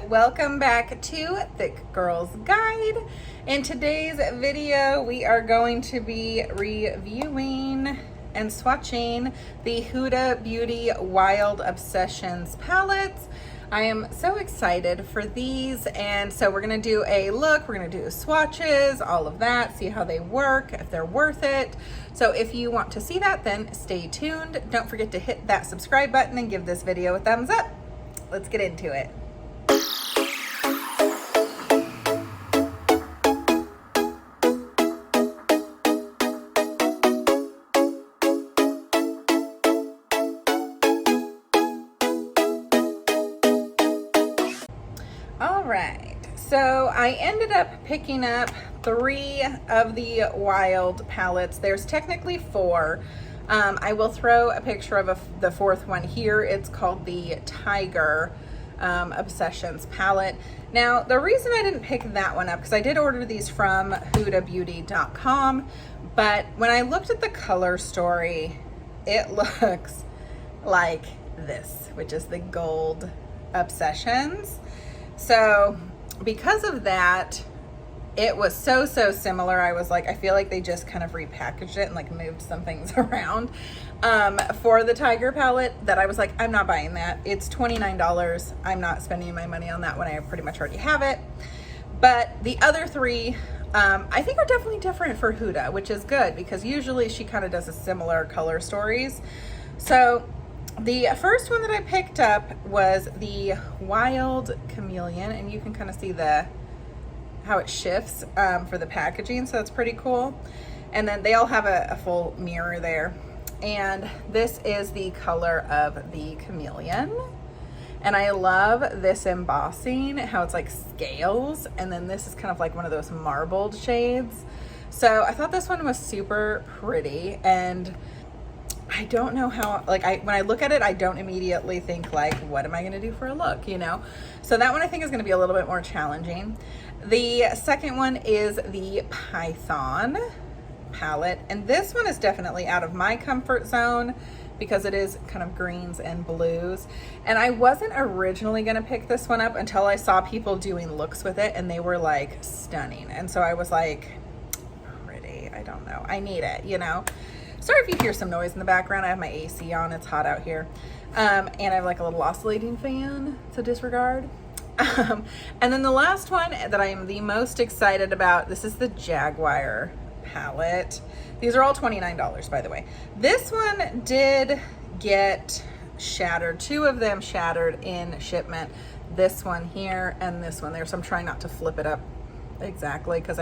welcome back to Thick Girls Guide. In today's video, we are going to be reviewing and swatching the Huda Beauty Wild Obsessions palettes. I am so excited for these, and so we're gonna do a look, we're gonna do swatches, all of that, see how they work, if they're worth it. So if you want to see that, then stay tuned. Don't forget to hit that subscribe button and give this video a thumbs up. Let's get into it. All right, so I ended up picking up 3 of the Wild palettes. There's technically 4. I will throw a picture of the 4th one here. It's called the Tiger Obsessions palette. Now, the reason I didn't pick that one up, because I did order these from hudabeauty.com, but when I looked at the color story, it looks like this, which is the Gold Obsessions. So because of that, it was so similar. I was like, I feel like they just kind of repackaged it and like moved some things around for the Tiger palette, that I was like, I'm not buying that. It's $29. I'm not spending my money on that one. I pretty much already have it. But the other 3 I think are definitely different for Huda, which is good because usually she kind of does a similar color stories. So the first one that I picked up was the Wild Chameleon, and you can kind of see how it shifts for the packaging, so that's pretty cool. And then they all have a full mirror there. And this is the color of the Chameleon. And I love this embossing, how it's like scales, and then this is kind of like one of those marbled shades. So I thought this one was super pretty, and I don't know how, like, when I look at it, I don't immediately think like, what am I gonna do for a look, you know? So that one I think is gonna be a little bit more challenging. The second one is the Python palette, and this one is definitely out of my comfort zone because it is kind of greens and blues. And I wasn't originally gonna pick this one up until I saw people doing looks with it, and they were like stunning. And so I was like, pretty, I don't know, I need it, you know? Sorry if you hear some noise in the background. I have my AC on, it's hot out here. And I have like a little oscillating fan to disregard. And then the last one that I am the most excited about, this is the Jaguar palette. These are all $29, by the way. This one did get shattered. 2 of them shattered in shipment. This one here and this one there. So I'm trying not to flip it up exactly because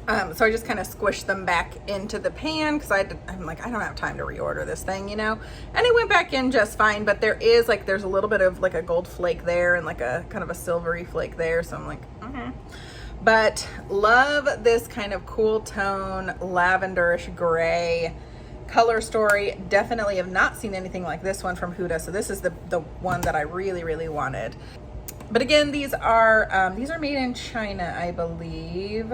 so I just kind of squished them back into the pan because I'm like, I don't have time to reorder this thing, you know? And it went back in just fine, but there's a little bit of like a gold flake there and like a kind of a silvery flake there. So I'm like, But love this kind of cool tone, lavenderish gray color story. Definitely have not seen anything like this one from Huda. So this is the one that I really wanted. But again, these are made in China, I believe.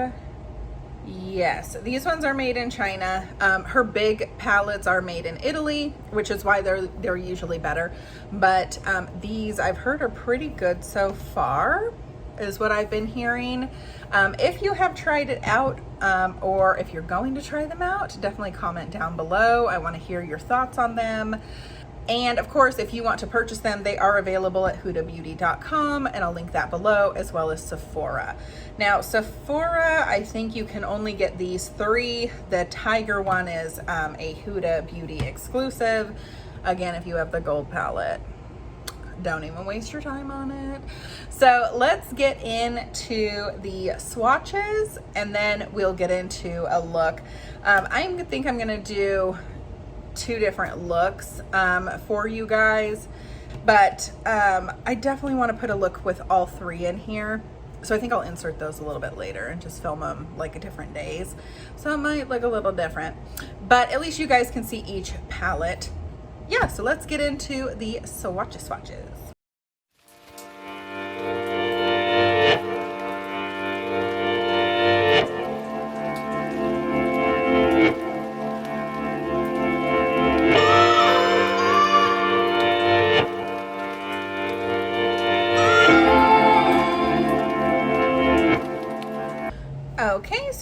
Yes, these ones are made in China. Her big palettes are made in Italy, which is why they're usually better. But these I've heard are pretty good so far, is what I've been hearing. If you have tried it out, or if you're going to try them out, definitely comment down below. I want to hear your thoughts on them. And of course, if you want to purchase them, they are available at hudabeauty.com, and I'll link that below, as well as Sephora. Now, Sephora, I think you can only get these 3. The Tiger one is a Huda Beauty exclusive. Again, if you have the gold palette, don't even waste your time on it. So let's get into the swatches, and then we'll get into a look. I think I'm gonna do 2 different looks for you guys, but I definitely want to put a look with all 3 in here. So I think I'll insert those a little bit later and just film them like different days. So it might look a little different, but at least you guys can see each palette. Yeah, so let's get into the swatches.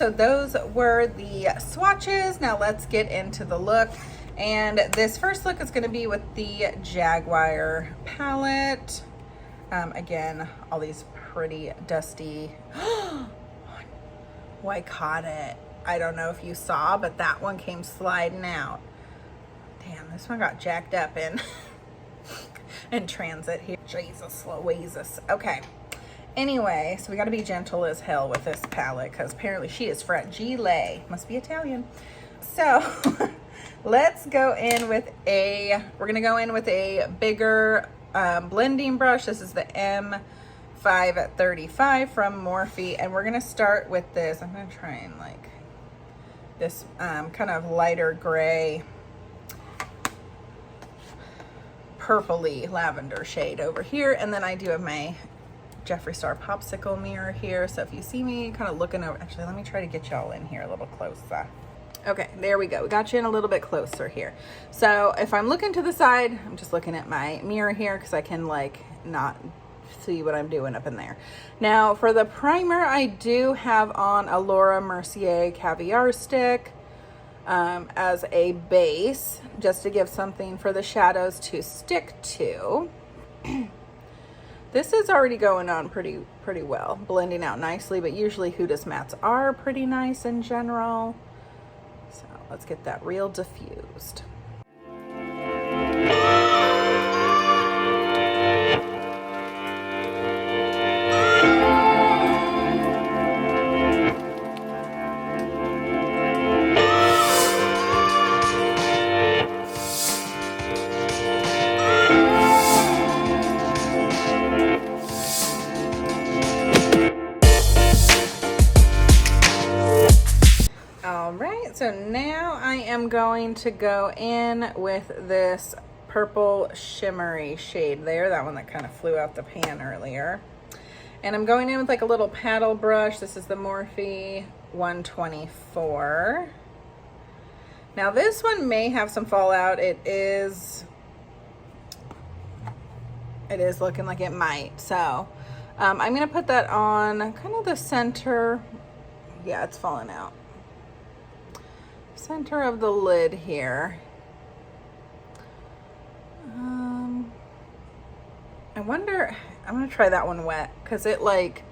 so those were the swatches. Now let's get into the look. And this first look is going to be with the Jaguar palette. Again, all these pretty dusty. Oh, I caught it. I don't know if you saw, but that one came sliding out. Damn, this one got jacked up in transit here. Jesus Louises. Okay. Anyway, so we got to be gentle as hell with this palette because apparently she is fragile. Must be Italian. So let's go in with we're going to go in with a bigger blending brush. This is the M535 from Morphe, and we're going to start with this. I'm going to try and like this kind of lighter gray, purpley lavender shade over here. And then I do have my Jeffree Star popsicle mirror here. So if you see me kind of looking over, actually, let me try to get y'all in here a little closer. Okay, there we go. We got you in a little bit closer here. So if I'm looking to the side, I'm just looking at my mirror here because I can like not see what I'm doing up in there. Now for the primer, I do have on a Laura Mercier Caviar Stick as a base, just to give something for the shadows to stick to. This is already going on pretty well, blending out nicely, but usually Huda's mattes are pretty nice in general. So let's get that real diffused. So now I am going to go in with this purple shimmery shade there, that one that kind of flew out the pan earlier. And I'm going in with like a little paddle brush. This is the Morphe 124. Now this one may have some fallout. It is looking like it might. So I'm going to put that on kind of the center. Yeah, it's falling out. Center of the lid here. I wonder, I'm gonna try that one wet because it like,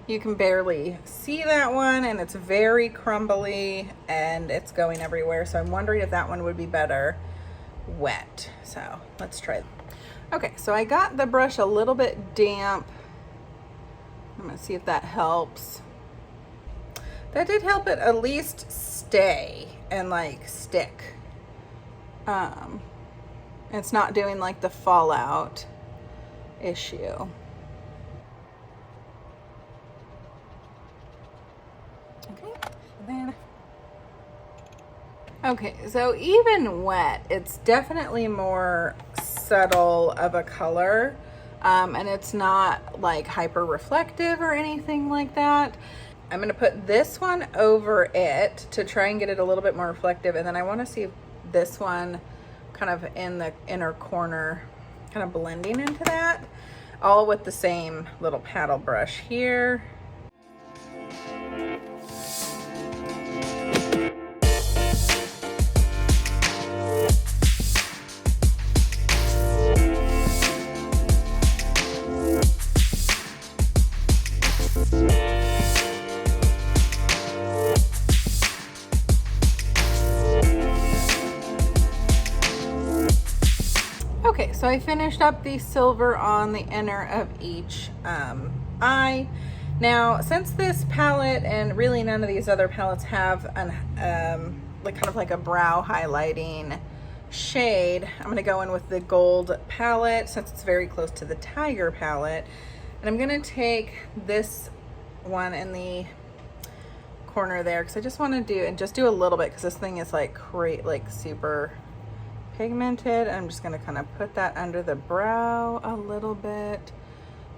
you can barely see that one and it's very crumbly and it's going everywhere. So I'm wondering if that one would be better wet. So let's try. Okay, so I got the brush a little bit damp. I'm gonna see if that helps. That did help it at least stay and like stick. It's not doing like the fallout issue. Okay, so even wet, it's definitely more subtle of a color, and it's not like hyper reflective or anything like that. I'm going to put this one over it to try and get it a little bit more reflective. And then I want to see if this one kind of in the inner corner, kind of blending into that, all with the same little paddle brush here. Okay, so I finished up the silver on the inner of each eye. Now, since this palette and really none of these other palettes have an like kind of like a brow highlighting shade, I'm gonna go in with the gold palette since it's very close to the Tiger palette. And I'm gonna take this one in the corner there because I just want to do a little bit because this thing is like super pigmented. I'm just going to kind of put that under the brow a little bit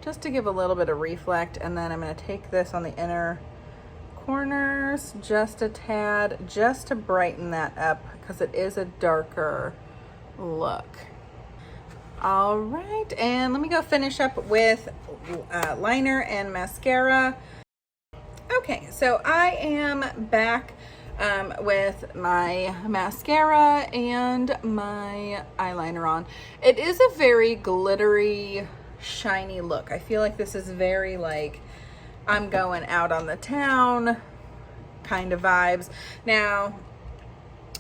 just to give a little bit of reflect, and then I'm going to take this on the inner corners just a tad just to brighten that up because it is a darker look. All right, and let me go finish up with liner and mascara. Okay, Okay, so I am back with my mascara and my eyeliner on. It is a very glittery, shiny look. I feel like this is very like I'm going out on the town kind of vibes. Now,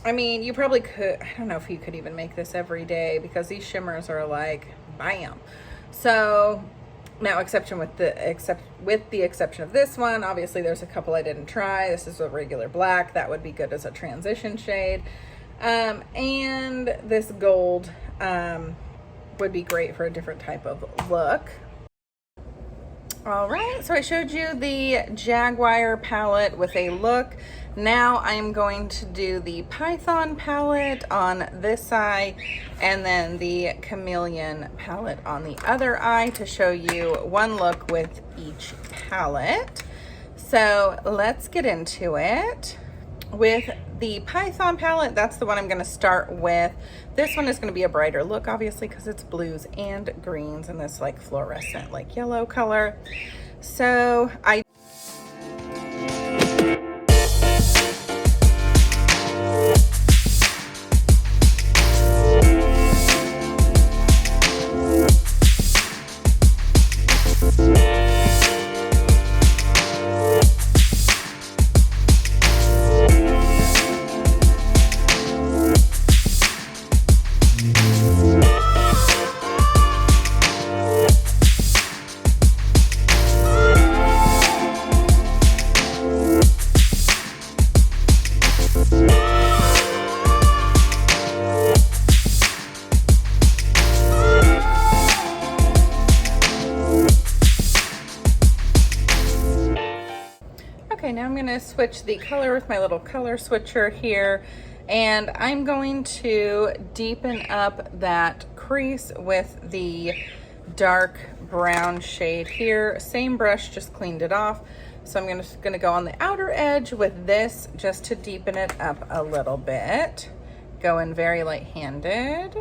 I mean, you probably could, I don't know if you could even make this every day because these shimmers are like, bam. So now, with the exception of this one, obviously there's a couple I didn't try. This is a regular black. That would be good as a transition shade. And this gold would be great for a different type of look. All right, so I showed you the Jaguar palette with a look. Now I'm going to do the Python palette on this eye and then the Chameleon palette on the other eye to show you one look with each palette. So let's get into it. With the Python palette, that's the one I'm going to start with. This one is going to be a brighter look, obviously, because it's blues and greens and this like fluorescent like yellow color. So I Okay, now I'm going to switch the color with my little color switcher here, and I'm going to deepen up that crease with the dark brown shade here. Same brush, just cleaned it off. So I'm going to go on the outer edge with this just to deepen it up a little bit. Going very light-handed.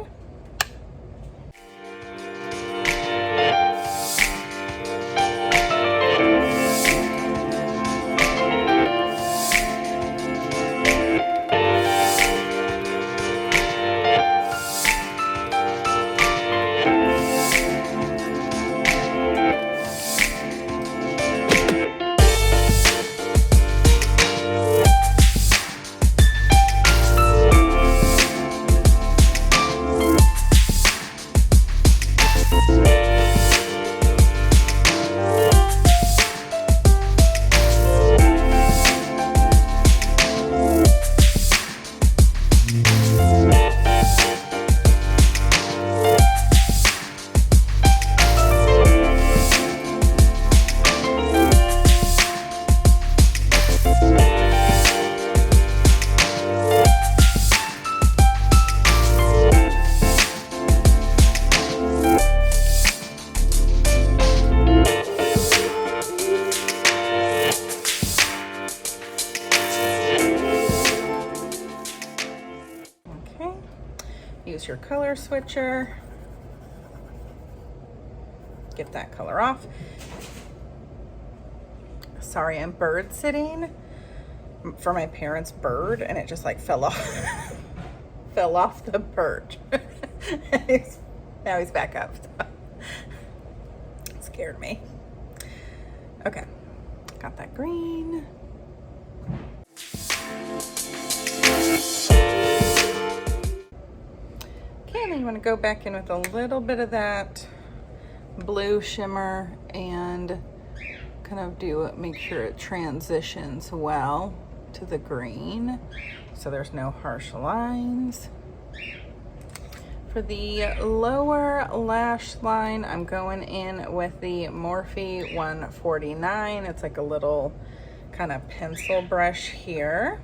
Use your color switcher. Get that color off. Sorry, I'm bird sitting for my parents' bird and it just like fell off fell off the perch. Now he's back up. So. It scared me. Okay, got that green. And then you want to go back in with a little bit of that blue shimmer and kind of make sure it transitions well to the green so there's no harsh lines. For the lower lash line, I'm going in with the Morphe 149. It's like a little kind of pencil brush here.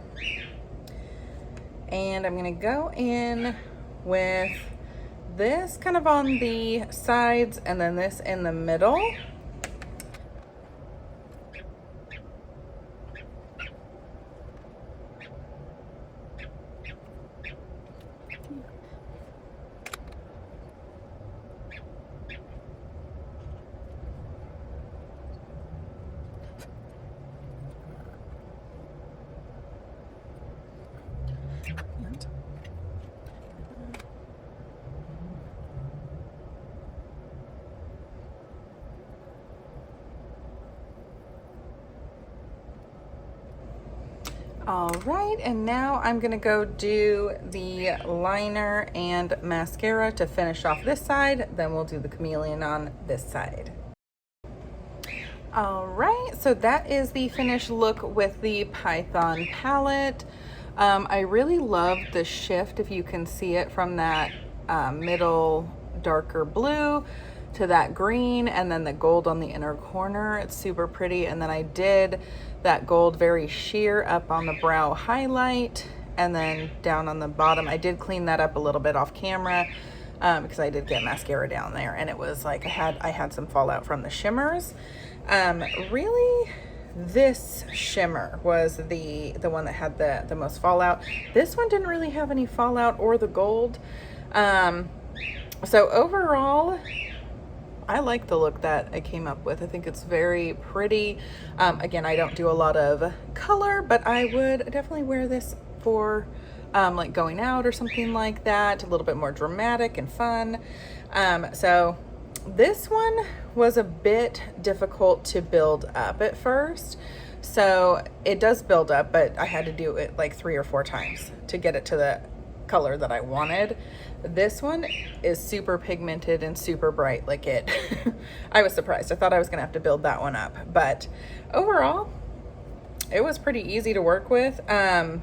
And I'm going to go in with this kind of on the sides and then this in the middle. All right, and now I'm gonna go do the liner and mascara to finish off this side, then we'll do the Chameleon on this side. All right, so that is the finished look with the Python palette. I really love the shift, if you can see it, from that middle darker blue to that green and then the gold on the inner corner. It's super pretty. And then I did that gold very sheer up on the brow highlight, and then down on the bottom. I did clean that up a little bit off camera because I did get mascara down there, and it was like I had some fallout from the shimmers. Really, this shimmer was the one that had the most fallout. This one didn't really have any fallout, or the gold. So overall, I like the look that I came up with. I think it's very pretty. Again, I don't do a lot of color, but I would definitely wear this for like going out or something like that, a little bit more dramatic and fun. So this one was a bit difficult to build up at first. So it does build up, but I had to do it like 3 or 4 times to get it to the color that I wanted. This one is super pigmented and super bright. Like it, I was surprised. I thought I was gonna have to build that one up, but overall, it was pretty easy to work with. The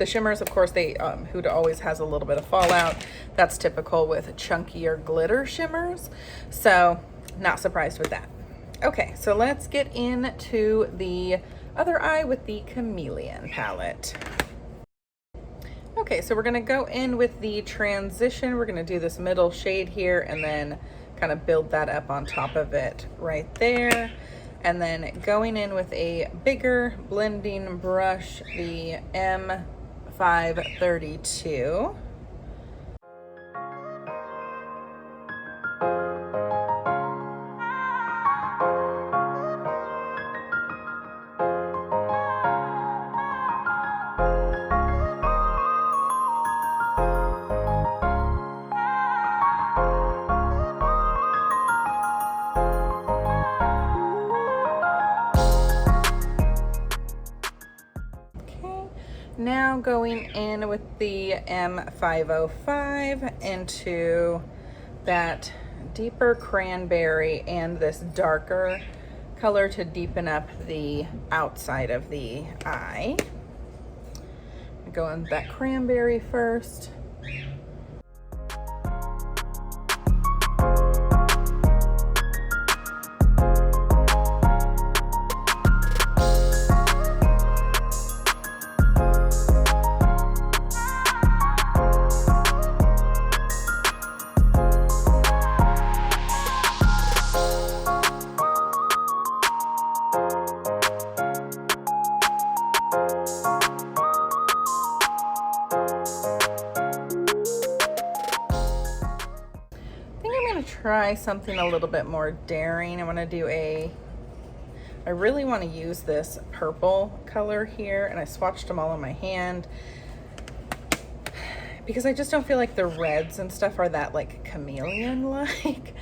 shimmers, of course, Huda always has a little bit of fallout. That's typical with chunkier glitter shimmers. So not surprised with that. Okay, so let's get into the other eye with the Chameleon palette. Okay, so we're gonna go in with the transition. We're gonna do this middle shade here and then kind of build that up on top of it right there. And then going in with a bigger blending brush, the M532. Now going in with the M505 into that deeper cranberry and this darker color to deepen up the outside of the eye. Go in that cranberry first. Try something a little bit more daring. I want to do I really want to use this purple color here, and I swatched them all on my hand because I just don't feel like the reds and stuff are that like chameleon like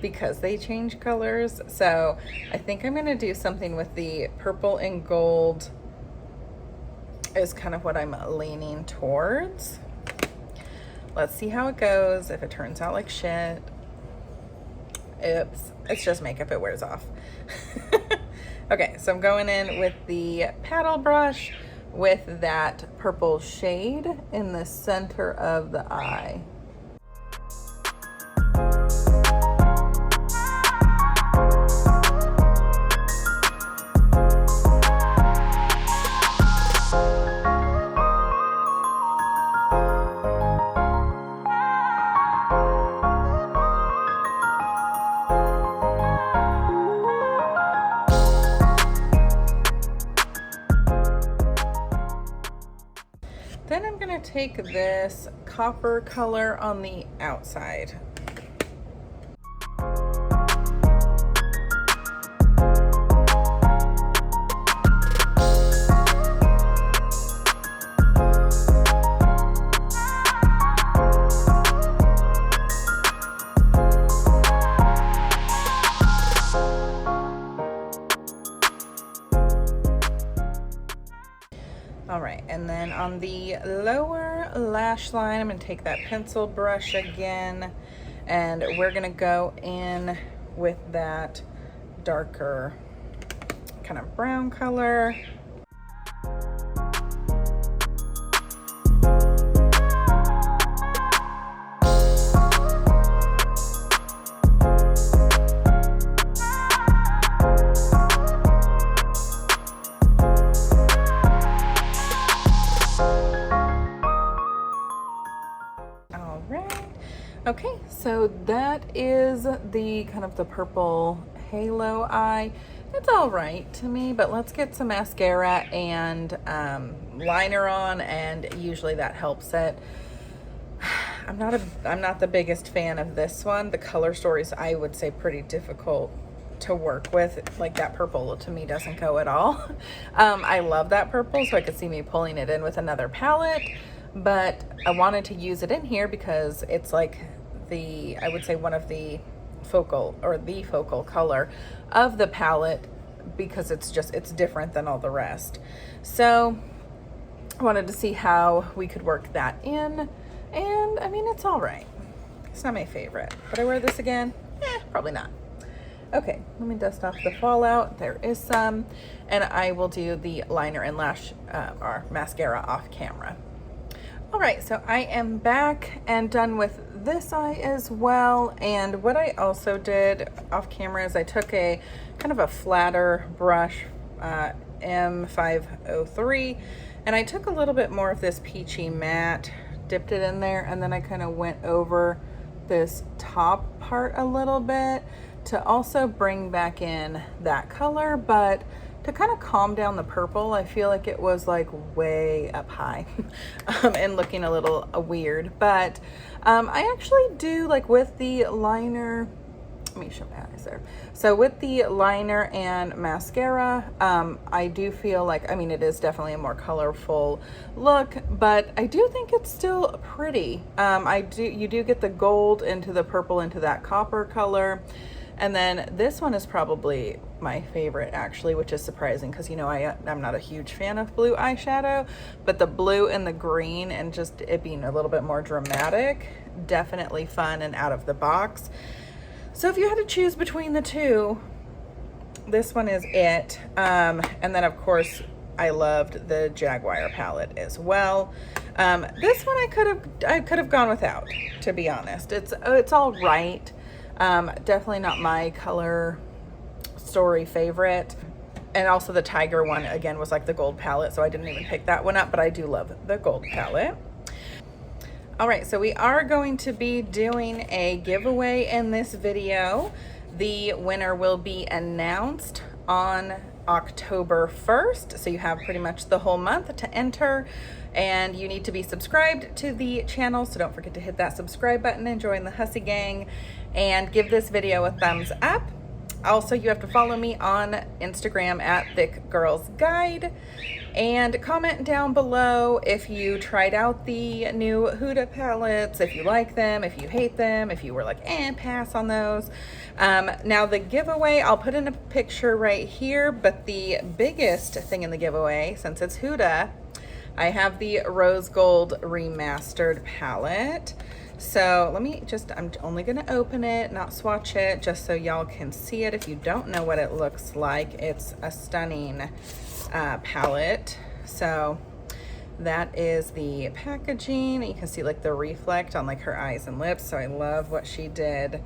because they change colors. So I think I'm going to do something with the purple and gold is kind of what I'm leaning towards. Let's see how it goes. If it turns out like shit, oops, it's just makeup, it wears off. Okay, so I'm going in with the paddle brush with that purple shade in the center of the eye. Then I'm going to take this copper color on the outside. on the lower lash line. I'm gonna take that pencil brush again, and we're gonna go in with that darker kind of brown color. Okay, so that is the kind of the purple halo eye. It's all right to me, but let's get some mascara and liner on, and usually that helps it. I'm not the biggest fan of this one. The color story is, I would say, pretty difficult to work with. Like, that purple to me doesn't go at all. I love that purple, so I could see me pulling it in with another palette, but I wanted to use it in here because it's like I would say one of the focal, or the focal color of the palette, because it's different than all the rest. So I wanted to see how we could work that in, and I mean, it's all right. It's not my favorite. Would I wear this again? Probably not. Okay, let me dust off the fallout. There is some, and I will do the liner and lash or mascara off camera. All right, so I am back and done with this eye as well. And what I also did off camera is I took a kind of a flatter brush, M503, and I took a little bit more of this peachy matte, dipped it in there, and then I kind of went over this top part a little bit to also bring back in that color, but to kind of calm down the purple. I feel like it was like way up high and looking a little weird, but I actually do like with the liner. Let me show my eyes there. So with the liner and mascara, I do feel like, I mean, it is definitely a more colorful look, but I do think it's still pretty. You do get the gold into the purple into that copper color. And then this one is probably my favorite, actually, which is surprising because, you know, I'm not a huge fan of blue eyeshadow, but the blue and the green and just it being a little bit more dramatic, definitely fun and out of the box. So if you had to choose between the two, this one is it. And then, of course, I loved the Jaguar palette as well. This one I could have gone without, to be honest. It's all right. Definitely not my color story favorite. And also the tiger one, again, was like the gold palette, so I didn't even pick that one up, but I do love the gold palette. All right, so we are going to be doing a giveaway in this video. The winner will be announced on October 1st, so you have pretty much the whole month to enter, and you need to be subscribed to the channel, so don't forget to hit that subscribe button and join the Hussy Gang, and give this video a thumbs up. Also, you have to follow me on Instagram at Thick Girls Guide, and comment down below if you tried out the new Huda palettes, if you like them, if you hate them, if you were like, pass on those. Now the giveaway, I'll put in a picture right here, but the biggest thing in the giveaway, since it's Huda, I have the Rose Gold Remastered palette. So let me I'm only gonna open it, not swatch it, just so y'all can see it. If you don't know what it looks like, it's a stunning palette. So that is the packaging. You can see like the reflect on like her eyes and lips. So I love what she did.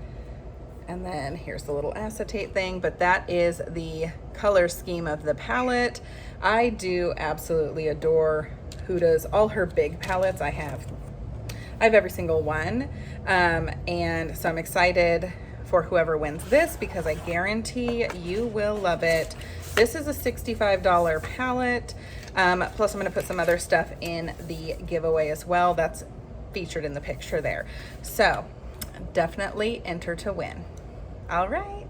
And then here's the little acetate thing, but that is the color scheme of the palette. I do absolutely adore Huda's, all her big palettes. I have every single one. And so I'm excited for whoever wins this because I guarantee you will love it. This is a $65 palette. Plus I'm gonna put some other stuff in the giveaway as well. That's featured in the picture there. So definitely enter to win. All right,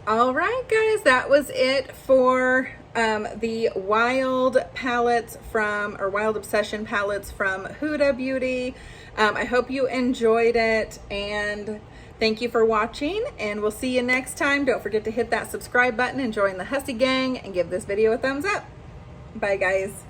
guys, that was it for the Wild palettes or Wild Obsession palettes from Huda Beauty. I hope you enjoyed it, and thank you for watching, and we'll see you next time. Don't forget to hit that subscribe button and join the Hussy Gang and give this video a thumbs up. Bye, guys.